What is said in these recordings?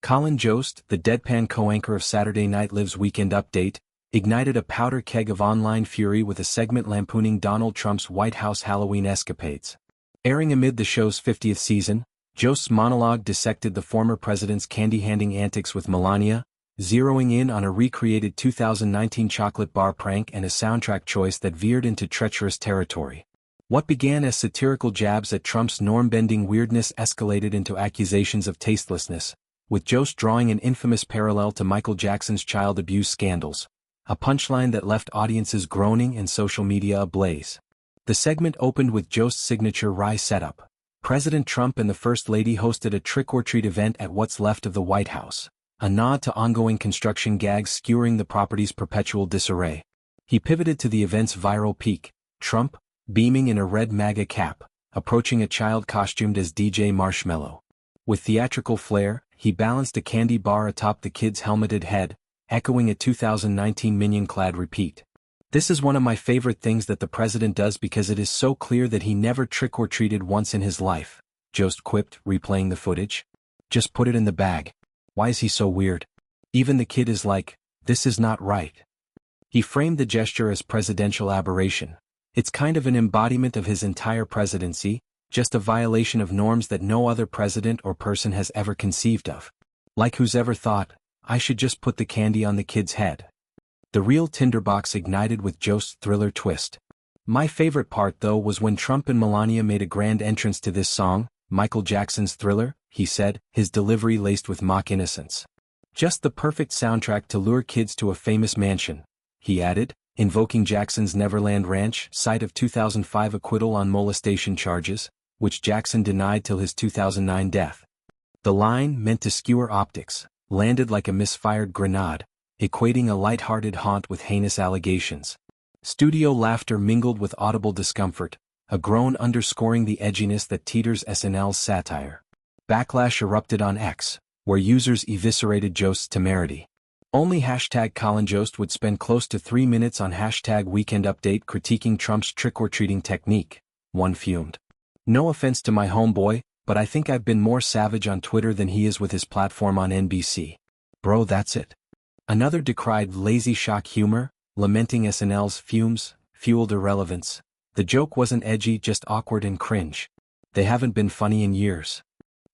Colin Jost, the deadpan co-anchor of Saturday Night Live's Weekend Update, ignited a powder keg of online fury with a segment lampooning Donald Trump's White House Halloween escapades. Airing amid the show's 50th season, Jost's monologue dissected the former president's candy-handing antics with Melania, zeroing in on a recreated 2019 chocolate bar prank and a soundtrack choice that veered into treacherous territory. What began as satirical jabs at Trump's norm-bending weirdness escalated into accusations of tastelessness, with Jost drawing an infamous parallel to Michael Jackson's child abuse scandals, a punchline that left audiences groaning and social media ablaze. The segment opened with Jost's signature wry setup. President Trump and the First Lady hosted a trick-or-treat event at what's left of the White House, a nod to ongoing construction gags skewering the property's perpetual disarray. He pivoted to the event's viral peak, Trump, beaming in a red MAGA cap, approaching a child costumed as DJ Marshmallow. With theatrical flair, he balanced a candy bar atop the kid's helmeted head, echoing a 2019 Minion-clad repeat. "This is one of my favorite things that the president does because it is so clear that he never trick-or-treated once in his life," Jost quipped, replaying the footage. "Just put it in the bag. Why is he so weird? Even the kid is like, this is not right." He framed the gesture as presidential aberration. It's kind of an embodiment of his entire presidency, just a violation of norms that no other president or person has ever conceived of. Like who's ever thought, I should just put the candy on the kid's head. The real tinderbox ignited with Jost's thriller twist. My favorite part though was when Trump and Melania made a grand entrance to this song, Michael Jackson's Thriller, he said, his delivery laced with mock innocence. "Just the perfect soundtrack to lure kids to a famous mansion," he added, invoking Jackson's Neverland Ranch, site of 2005 acquittal on molestation charges, which Jackson denied till his 2009 death. The line, meant to skewer optics, landed like a misfired grenade, equating a light-hearted haunt with heinous allegations. Studio laughter mingled with audible discomfort, a groan underscoring the edginess that teeters SNL's satire. Backlash erupted on X, where users eviscerated Jost's temerity. Only #Colin Jost would spend close to 3 minutes on #Weekend Update critiquing Trump's trick-or-treating technique, one fumed. "No offense to my homeboy, but I think I've been more savage on Twitter than he is with his platform on NBC. Bro, that's it." Another decried lazy shock humor, lamenting SNL's fueled irrelevance. "The joke wasn't edgy, just awkward and cringe. They haven't been funny in years."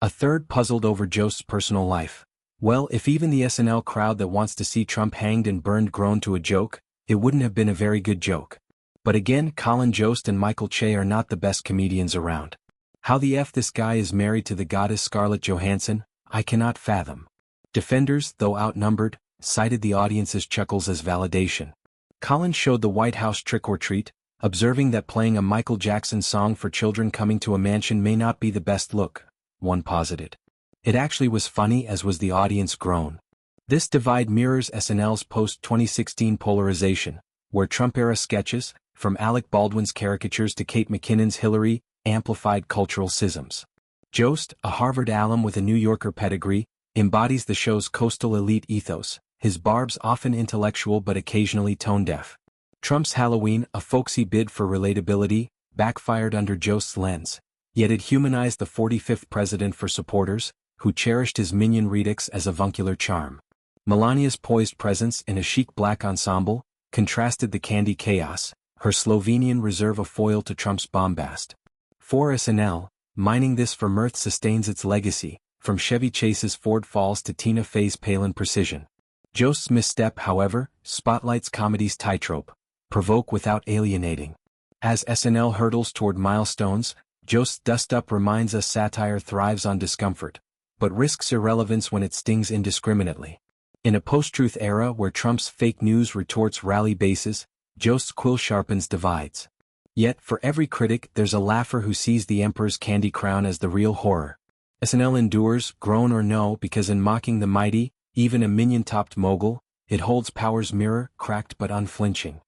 A third puzzled over Jost's personal life. "Well, if even the SNL crowd that wants to see Trump hanged and burned groaned to a joke, it wouldn't have been a very good joke." But again, Colin Jost and Michael Che are not the best comedians around. How the F this guy is married to the goddess Scarlett Johansson, I cannot fathom. Defenders, though outnumbered, cited the audience's chuckles as validation. Colin showed the White House trick-or-treat, observing that playing a Michael Jackson song for children coming to a mansion may not be the best look, one posited. It actually was funny, as was the audience groan. This divide mirrors SNL's post-2016 polarization, where Trump-era sketches, from Alec Baldwin's caricatures to Kate McKinnon's Hillary, amplified cultural schisms. Jost, a Harvard alum with a New Yorker pedigree, embodies the show's coastal elite ethos, his barbs often intellectual but occasionally tone-deaf. Trump's Halloween, a folksy bid for relatability, backfired under Jost's lens, yet it humanized the 45th president for supporters, who cherished his minion redux as avuncular charm. Melania's poised presence in a chic black ensemble contrasted the candy chaos, her Slovenian reserve a foil to Trump's bombast. For SNL, mining this for mirth sustains its legacy, from Chevy Chase's Ford Falls to Tina Fey's Palin precision. Jost's misstep, however, spotlights comedy's tightrope, provoke without alienating. As SNL hurdles toward milestones, Jost's dust-up reminds us satire thrives on discomfort, but risks irrelevance when it stings indiscriminately. In a post-truth era where Trump's fake news retorts rally bases, Jost's quill sharpens divides. Yet, for every critic there's a laugher who sees the emperor's candy crown as the real horror. SNL endures, groan or no, because in mocking the mighty, even a minion-topped mogul, it holds power's mirror, cracked but unflinching.